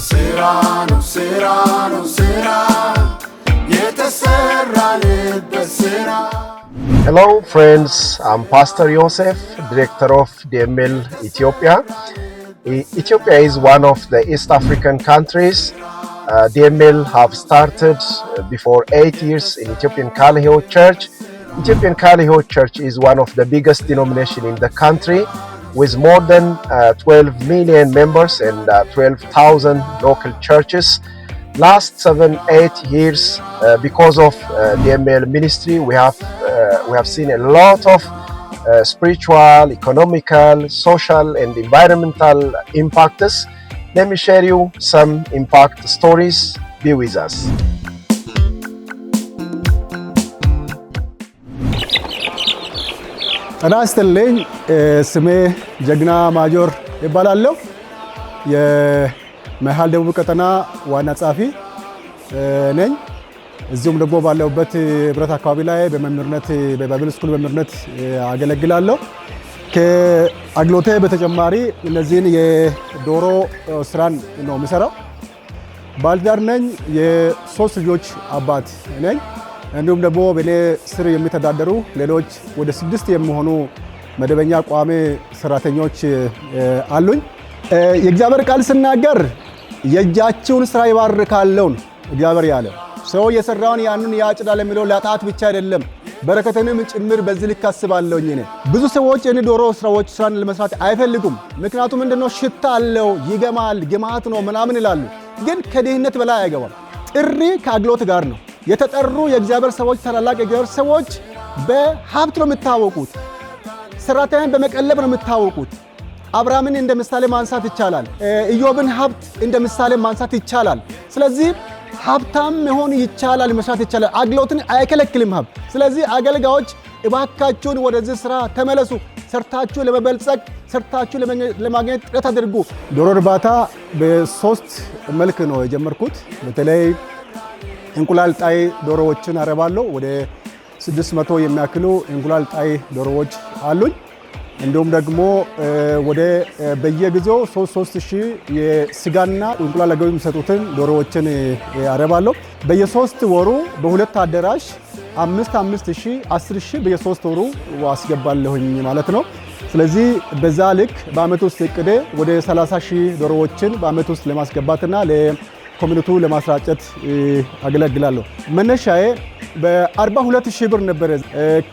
Serrano, Serrano, Serrano, Hello friends, I'm Pastor Joseph, Director of DML Ethiopia. Ethiopia is one of the East African countries. DML have started before 8 years in Ethiopian Kaliho Church. Ethiopian Kaliho Church is one of the biggest denomination in the country with more than 12 million members and 12,000 local churches. Last 7-8 years, because of DML ministry, we have seen a lot of spiritual, economical, social, and environmental impacts. Let me share you some impact stories. Be with us. እናስተልኝ ስሜ ጀግና ማጆር ይባላልው የመሃል ደቡብ ቀጠና ዋና ጻፊ ነኝ። እዚሁም ደግሞ ባለውበት ህብረት አካባቢ ላይ በመምህርነት በባይብል ስኩል በመምህርነት አገለግላለሁ። ከአግሎቴ በተጨማሪ እነዚህን የዶሮ ስራን ነው የምሰራው። ባልዳር ነኝ። የሶስት ልጆች አባት ነኝ። እንዲሁም ደግሞ በኔ ስር የሚተዳደሩ ሌሎች ወደ 6 የሚሆኑ መደበኛ ቋሚ ሰራተኞች አሉኝ። የእግዚአብሔር ቃል ሲናገር የእጃችሁን ስራ ይባርካለሁ እግዚአብሔር ያለ ሰው የሰራውን ያንን ያጭዳል የሚለው ለጣት ብቻ አይደለም በረከተንም ጭምር በዚህ ልክ አስባለሁኝ። እኔ ብዙ ሰዎች ዶሮ ስራን ለመስራት አይፈልጉም። ምክንያቱም ምንድነው ሽታ አለው፣ ይገማል፣ ግማት ነው ምናምን ይላሉ። ግን ከድህነት በላይ አይገባም። ጥሪ ከአግሎት ጋር ነው የተጠሩ የእግዚአብሔር ሰዎች። ታላላቅ የእግዚአብሔር ሰዎች በሀብት ነው የምታወቁት። ሰራተኛን በመቀለብ ነው የምታወቁት። አብርሃምን እንደ ምሳሌ ማንሳት ይቻላል። ኢዮብን ሀብት እንደ ምሳሌ ማንሳት ይቻላል። ስለዚህ ሀብታም መሆን ይቻላል፣ መስራት ይቻላል። አግሎትን አይከለክልም ሀብት። ስለዚህ አገልጋዮች እባካችሁን ወደዚህ ስራ ተመለሱ። ሰርታችሁ ለመበልጸግ፣ ሰርታችሁ ለማግኘት ጥረት አድርጉ። ዶሮ እርባታ በ3 መልክ ነው የጀመርኩት። በተለይ እንቁላል ጣይ ዶሮዎችን አረባለሁ። ወደ 600 የሚያክሉ እንቁላል ጣይ ዶሮዎች አሉኝ። እንዲሁም ደግሞ ወደ በየጊዜው 3000 የስጋና እንቁላል አገቢ የሚሰጡትን ዶሮዎችን አረባለሁ። በየ3 ወሩ በሁለት አዳራሽ 5000 10000 በየ3 ወሩ አስገባለሁኝ ማለት ነው። ስለዚህ በዛ ልክ በአመት ውስጥ እቅዴ ወደ 30000 ዶሮዎችን በአመት ውስጥ ለማስገባትና ኮሚኒቲው ለማስራጨት አገለግላለሁ። መነሻዬ በ42000 ብር ነበር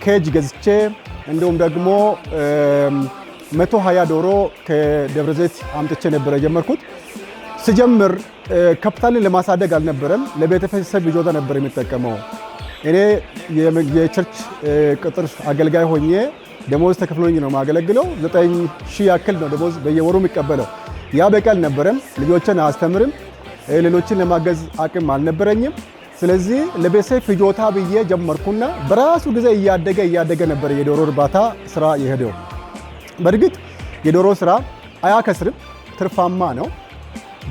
ኬጅ ገዝቼ እንደውም ደግሞ 120 ዶሮ ከደብረዘይት አምጥቼ ነበር የጀመርኩት። ስጀምር ካፒታልን ለማሳደግ አልነበረም፣ ለቤተሰብ ይዞታ ነበር የሚጠቀመው። እኔ የቸርች ቅጥር አገልጋይ ሆኜ ደሞዝ ተከፍሎኝ ነው ማገለግለው። 9000 ያክል ነው ደሞዝ በየወሩ የሚቀበለው። ያ በቀል ነበርም፣ ልጆችን አስተምርም፣ ሌሎችን ለማገዝ አቅም አልነበረኝም። ስለዚህ ለቤተሰብ ፍጆታ ብዬ ጀመርኩና በራሱ ጊዜ እያደገ ነበር የዶሮ እርባታ ስራ የሄደው። በእርግጥ የዶሮ ስራ አያከስርም፣ ትርፋማ ነው።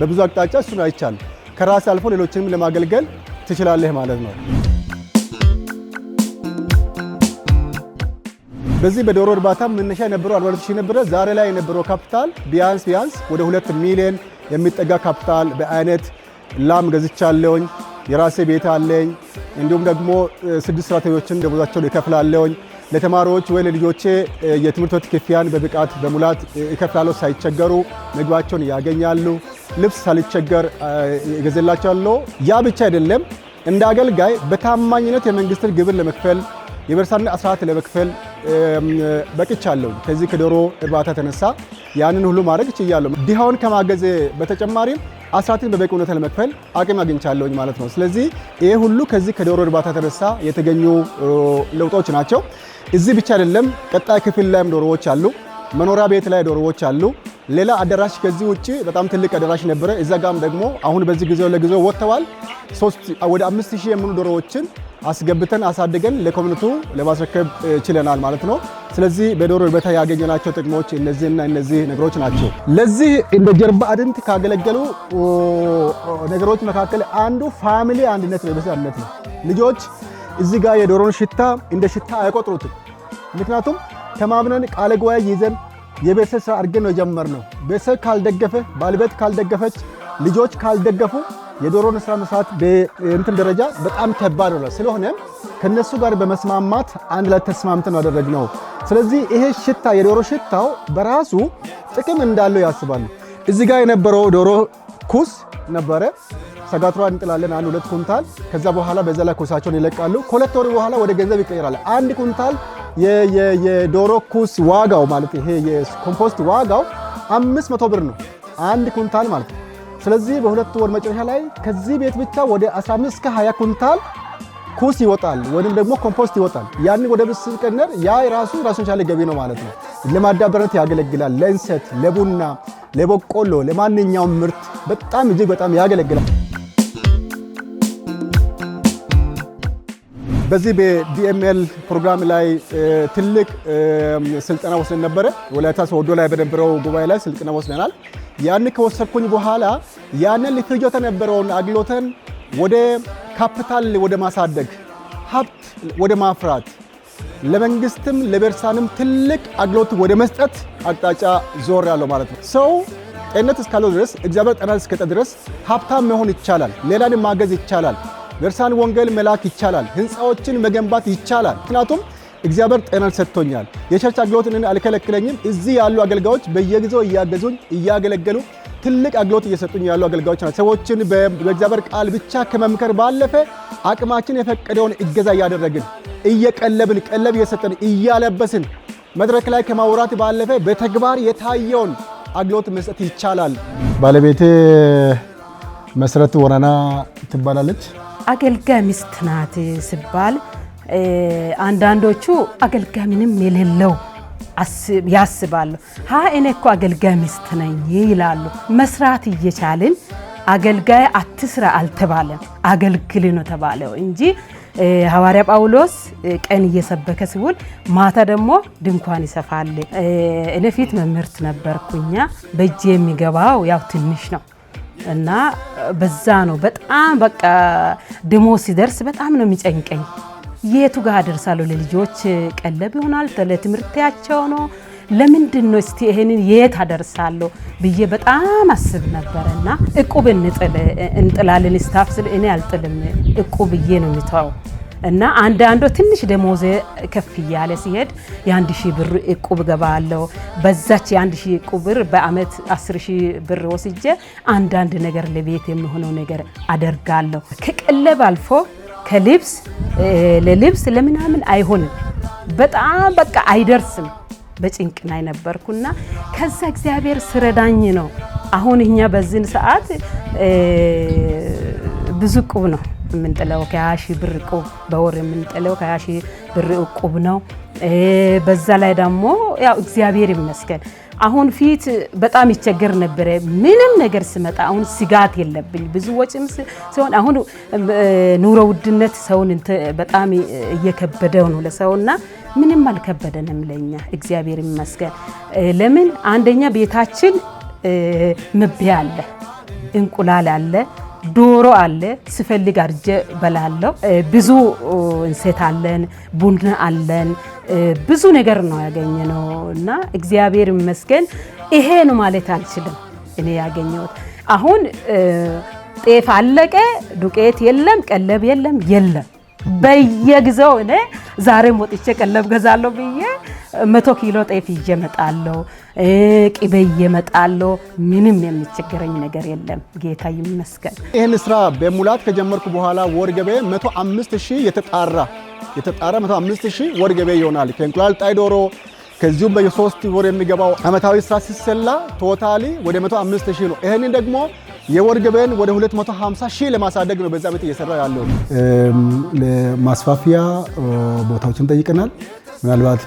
በብዙ አቅጣጫ እሱን አይቻል። ከራስ አልፎ ሌሎችንም ለማገልገል ትችላለህ ማለት ነው። በዚህ በዶሮ እርባታ መነሻ የነበረው 40000 ነበረ። ዛሬ ላይ የነበረው ካፒታል ቢያንስ ወደ 2 ሚሊዮን የሚጠጋ ካፒታል በአይነት ላም ገዝቻለሁኝ። የራሴ ቤት አለኝ። እንዲሁም ደግሞ 6 ሰራተኞችን ደሞዛቸውን እከፍላለሁኝ። ለተማሪዎች ወይ ለልጆቼ የትምህርት ቤት ክፍያን በብቃት በሙላት እከፍላለሁ። ሳይቸገሩ ምግባቸውን ያገኛሉ። ልብስ ሳልቸገር እገዛላቸዋለሁ። ያ ብቻ አይደለም፣ እንደ አገልጋይ በታማኝነት የመንግስትን ግብር ለመክፈል የበርሳና አስራት ለመክፈል በቅቻለሁ። ከዚህ ከዶሮ እርባታ ተነሳ ያንን ሁሉ ማድረግ እችላለሁ። ድሃውን ከማገዝ በተጨማሪ አስራትን በበቂ ሁኔታ ለመክፈል አቅም አግኝቻለሁኝ ማለት ነው። ስለዚህ ይሄ ሁሉ ከዚህ ከዶሮ እርባታ ተነሳ የተገኙ ለውጦች ናቸው። እዚህ ብቻ አይደለም፣ ቀጣይ ክፍል ላይም ዶሮዎች አሉ። መኖሪያ ቤት ላይ ዶሮዎች አሉ። ሌላ አዳራሽ ከዚህ ውጪ በጣም ትልቅ አዳራሽ ነበረ። እዛ ጋም ደግሞ አሁን በዚህ ለጊዜው ወጥተዋል። ወደ 5000 የሚሆኑ ዶሮዎችን አስገብተን አሳድገን ለኮሚኒቲው ለማስረከብ ችለናል ማለት ነው። ስለዚህ በዶሮ እርባታ ያገኘናቸው ጥቅሞች እነዚህ ነገሮች ናቸው። ለዚህ እንደ ጀርባ አጥንት ካገለገሉ ነገሮች መካከል አንዱ ፋሚሊ አንድነት ነው፣ ቤተሰብ አንድነት ነው። ልጆች እዚህ ጋር የዶሮን ሽታ እንደ ሽታ አይቆጥሩትም። ምክንያቱም ተማምነን ቃለ ጉባኤ ይዘን የቤተሰብ ስራ አድርገን ነው የጀመርነው። ቤተሰብ ካልደገፈ፣ ባለቤት ካልደገፈች፣ ልጆች ካልደገፉ የዶሮን ስራ መስራት በእንትን ደረጃ በጣም ከባድ ነው። ስለሆነም ከነሱ ጋር በመስማማት አንድ ላይ ተስማምተን አደረግነው። ስለዚህ ይሄ ሽታ የዶሮ ሽታው በራሱ ጥቅም እንዳለው ያስባሉ። እዚህ ጋር የነበረው ዶሮ ኩስ ነበረ። ሰጋትሯ እንጥላለን 1-2 ኩንታል። ከዛ በኋላ በዛ ላይ ኩሳቸውን ይለቃሉ። ከሁለት ወር በኋላ ወደ ገንዘብ ይቀየራል። 1 ኩንታል የዶሮ ኩስ ዋጋው ማለት ይሄ የኮምፖስት ዋጋው 500 ብር ነው 1 ኩንታል ማለት ነው። ስለዚህ በሁለት ወር መጨረሻ ላይ ከዚህ ቤት ብቻ ወደ 15 እስከ 20 ኩንታል ኩስ ይወጣል ወይም ደግሞ ኮምፖስት ይወጣል። ያን ወደ ብስል ቀነር ያ ራሱን ቻለ ገቢ ነው ማለት ነው። ለማዳበሪያነት ያገለግላል። ለእንሰት፣ ለቡና፣ ለበቆሎ፣ ለማንኛውም ምርት በጣም እጅግ በጣም ያገለግላል። በዚህ በዲኤምኤል ፕሮግራም ላይ ትልቅ ስልጠና ወስደን ነበረ። ወላይታ ሶዶ ላይ በነበረው ጉባኤ ላይ ስልጠና ወስደናል። ያን ከወሰድኩኝ በኋላ ያንን ለፍጆታ የነበረውን አግሎተን ወደ ካፒታል ወደ ማሳደግ ሀብት ወደ ማፍራት ለመንግስትም ለቤርሳንም ትልቅ አግሎት ወደ መስጠት አቅጣጫ ዞር ያለው ማለት ነው። ሰው ጤንነት እስካለው ድረስ እግዚአብሔር ጤና እስከሰጠ ድረስ ሀብታም መሆን ይቻላል። ሌላንም ማገዝ ይቻላል። ቤርሳን ወንጌል መላክ ይቻላል። ህንፃዎችን መገንባት ይቻላል። ምክንያቱም እግዚአብሔር ጤናን ሰጥቶኛል። የቸርች አገልግሎትን እኔ አልከለክለኝም። እዚህ ያሉ አገልጋዮች በየጊዜው እያገዙኝ እያገለገሉ ትልቅ አገልግሎት እየሰጡኝ ያሉ አገልጋዮች ናቸው። ሰዎችን በእግዚአብሔር ቃል ብቻ ከመምከር ባለፈ አቅማችን የፈቀደውን እገዛ እያደረግን እየቀለብን ቀለብ እየሰጠን እያለበስን መድረክ ላይ ከማውራት ባለፈ በተግባር የታየውን አገልግሎት መስጠት ይቻላል። ባለቤቴ መሰረት ወራና ትባላለች። አገልጋይ ሚስት ናት ሲባል አንዳንዶቹ አገልጋይ ምንም የሌለው ያስባሉ። እኔ እኮ አገልጋይ ሚስት ነኝ ይላሉ። መስራት እየቻልን አገልጋይ አትስራ አልተባለም፣ አገልግል ነው ተባለው እንጂ ሐዋርያ ጳውሎስ ቀን እየሰበከ ሲውል ማታ ደግሞ ድንኳን ይሰፋል። እኔ ፊት መምህርት ነበርኩኛ። በእጄ የሚገባው ያው ትንሽ ነው እና በዛ ነው በጣም በቃ ደሞ ሲደርስ በጣም ነው የሚጨንቀኝ። የቱ ጋር አደርሳለሁ? ለልጆች ቀለብ ይሆናል፣ ለትምህርታቸው ነው። ለምንድን ነው እስቲ ይሄንን የት አደርሳለሁ ብዬ በጣም አስብ ነበርና እቁብ እንጥላለን ስታፍ ስለ እኔ አልጥልም እቁብ ብዬ ነው የሚተው እና አንዳንዶ ትንሽ ደሞዝ ከፍ እያለ ሲሄድ የ1000 ብር እቁብ ገባለሁ። በዛች የ1000 እቁብ ብር በአመት 10000 ብር ወስጄ አንዳንድ ነገር ለቤት የሚሆነው ነገር አደርጋለሁ። ከቀለብ አልፎ ከልብስ ለልብስ ለምናምን አይሆንም። በጣም በቃ አይደርስም። በጭንቅ ላይ ነበርኩና ከዛ እግዚአብሔር ስረዳኝ ነው አሁን እኛ በዚህን ሰዓት ብዙ እቁብ ነው የምንጥለው። ከ20,000 ብር እቁብ በወር የምንጥለው ከ20,000 ብር እቁብ ነው። በዛ ላይ ደግሞ ያው እግዚአብሔር ይመስገን አሁን ፊት በጣም ይቸገር ነበር። ምንም ነገር ሲመጣ አሁን ስጋት የለብኝ። ብዙ ወጪም ሲሆን አሁን ኑሮ ውድነት ሰውን በጣም እየከበደው ነው ለሰውና ምንም አልከበደንም ለኛ እግዚአብሔር ይመስገን። ለምን አንደኛ ቤታችን መብያ አለ፣ እንቁላል አለ፣ ዶሮ አለ፣ ስፈልግ አርጀ በላለው። ብዙ እንሰት አለን፣ ቡና አለን፣ ብዙ ነገር ነው ያገኘነው እና እግዚአብሔር ይመስገን። ይሄ ነው ማለት አልችልም እኔ ያገኘሁት። አሁን ጤፍ አለቀ፣ ዱቄት የለም፣ ቀለብ የለም። በየጊዜው እኔ ዛሬም ወጥቼ ቀለብ ገዛለሁ ብዬ 100 ኪሎ ጤፍ ይዤ እመጣለሁ፣ ቅቤ እመጣለሁ። ምንም የሚቸገረኝ ነገር የለም ጌታ ይመስገን። ይህን ስራ በሙላት ከጀመርኩ በኋላ ወር ገበያ 105,000 የተጣራ 105,000 ወር ገበያ ይሆናል። ከእንቁላል ጣይ ዶሮ ከዚሁም በ3 ወር የሚገባው አመታዊ ስራ ሲሰላ ቶታሊ ወደ 105,000 ነው። ይሄንን ደግሞ የወር ገበያን ወደ 250,000 ለማሳደግ ነው በዛ ቤት እየሰራ ያለው። ለማስፋፊያ ቦታዎችን ጠይቀናል። ምናልባት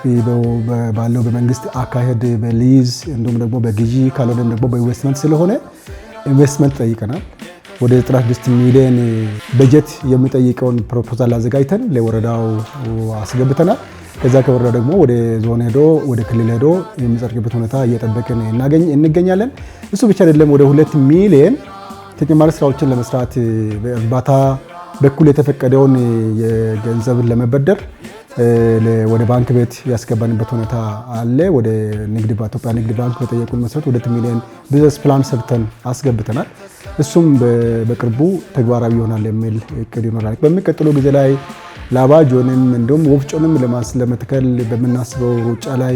ባለው በመንግስት አካሄድ በሊዝ እንዲሁም ደግሞ በግዢ ካልሆነም ደግሞ በኢንቨስትመንት ስለሆነ ኢንቨስትመንት ጠይቀናል። ወደ 96 ሚሊዮን በጀት የሚጠይቀውን ፕሮፖዛል አዘጋጅተን ለወረዳው አስገብተናል። ከዛ ከወረዳ ደግሞ ወደ ዞን ሄዶ ወደ ክልል ሄዶ የሚጸድቅበት ሁኔታ እየጠበቅን እንገኛለን። እሱ ብቻ አይደለም፣ ወደ 2 ሚሊዮን ተጨማሪ ስራዎችን ለመስራት በእርባታ በኩል የተፈቀደውን የገንዘብን ለመበደር ወደ ባንክ ቤት ያስገባንበት ሁኔታ አለ። ወደ ንግድ ባንክ ኢትዮጵያ ንግድ ባንክ በጠየቁን መሰረት 2 ሚሊዮን ቢዝነስ ፕላን ሰርተን አስገብተናል። እሱም በቅርቡ ተግባራዊ ይሆናል የሚል እቅድ ይኖራል። በሚቀጥለው ጊዜ ላይ ላባጆንም እንደውም ወፍጮንም ለመትከል በምናስበው ሩጫ ላይ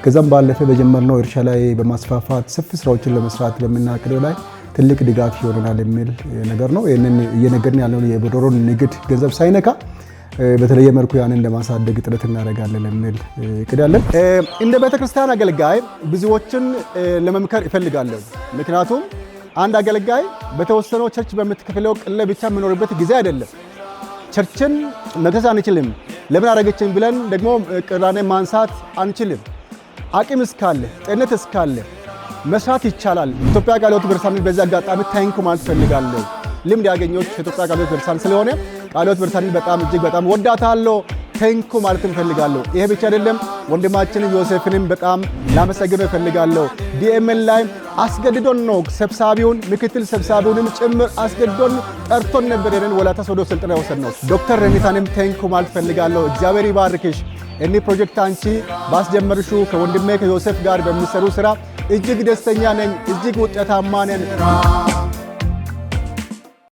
ከዛም ባለፈ በጀመርነው እርሻ ላይ በማስፋፋት ሰፊ ስራዎችን ለመስራት በምናቅደው ላይ ትልቅ ድጋፍ ይሆናል የሚል ነገር ነው። ይህንን እየነገርን ያለው የዶሮ ንግድ ገንዘብ ሳይነካ በተለየ መልኩ ያንን ለማሳደግ ጥረት እናደርጋለን የሚል እቅድ አለን። እንደ ቤተክርስቲያን አገልጋይ ብዙዎችን ለመምከር እፈልጋለሁ። ምክንያቱም አንድ አገልጋይ በተወሰነው ቸርች በምትከፍለው ቀለብ ብቻ የምኖርበት ጊዜ አይደለም። ቸርችን መክሰስ አንችልም፣ ለምን አደረገችን ብለን ደግሞ ቅራኔ ማንሳት አንችልም። አቅም እስካለ ጤንነት እስካለ መስራት ይቻላል። ኢትዮጵያ ቃለ ሕይወት ቤተክርስቲያን በዚህ አጋጣሚ ታንኩ ማለት ፈልጋለሁ። ልምድ ያገኘሁት ኢትዮጵያ ቃለ ሕይወት ቤተክርስቲያን ስለሆነ ቃለ ሕይወት ቤተክርስቲያን በጣም እጅግ በጣም ወዳታለሁ። ታንኩ ማለት ፈልጋለሁ። ይሄ ብቻ አይደለም፣ ወንድማችን ዮሴፍንም በጣም ላመሰግነው ፈልጋለሁ። ዲኤምኤል ላይ አስገድዶን ነው ሰብሳቢውን ምክትል ሰብሳቢውንም ጭምር አስገድዶን ጠርቶን ነበር። የነን ወላታ ሶዶ ስልጠና ወሰድነው። ዶክተር ረኒታንም ታንኩ ማለት ፈልጋለሁ። እግዚአብሔር ይባርክሽ። እኒ ፕሮጀክት አንቺ ባስጀመርሽው ከወንድሜ ከዮሴፍ ጋር በሚሰሩ ስራ እጅግ ደስተኛ ነኝ። እጅግ ውጤታማ ነን።